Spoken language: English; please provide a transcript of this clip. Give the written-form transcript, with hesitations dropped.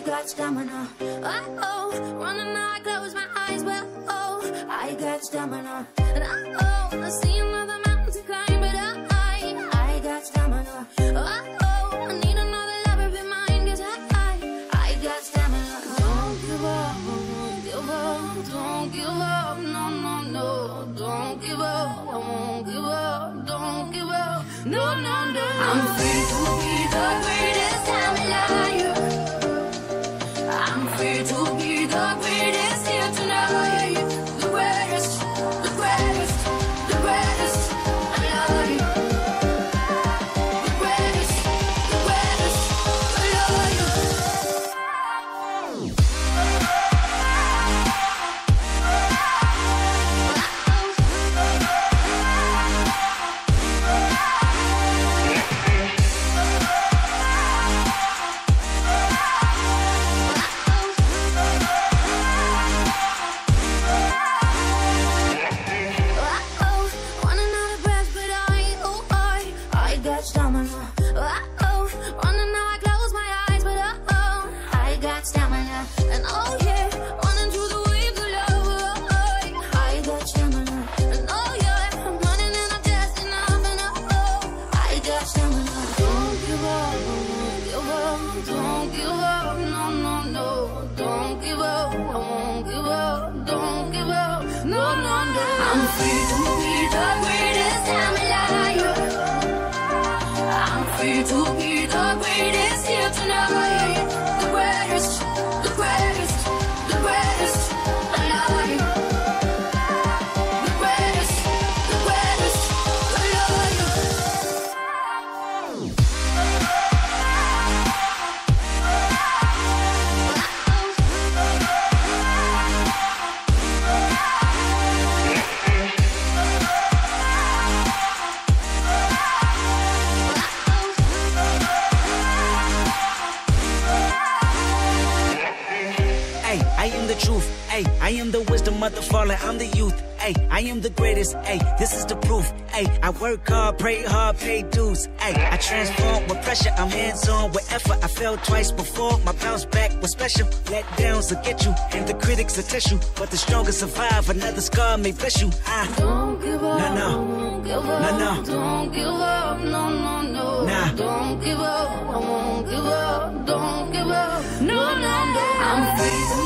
got stamina. Oh, running out, I close my eyes, but oh, I got stamina. And oh, I see another mountain to climb, but I got stamina. Oh, I need another lover be mine, 'cause I got stamina. Don't give up, don't give up, don't give up, no, no, no. Don't give up, I won't give up, don't give up, no, no, no. I'm free to be the greatest time alive. I'm free to be the greatest here tonight. The greatest, the greatest, the greatest alive. The greatest, the greatest I am the wisdom of the fallen, I'm the youth. Ay, I am the greatest. Ay, this is the proof. Ay, I work hard, pray hard, pay dues. Ay, I transform with pressure, I'm hands-on with effort. I fell twice before, my bounce back was special. Let downs will get you, and the critics will test you. But the strongest survive, another scar may bless you. Don't give up, no, no, won't give up, no, no. Don't give up, no, no, no. Nah. Don't give up, I won't give up. Don't give up, no, no, no. I'm free to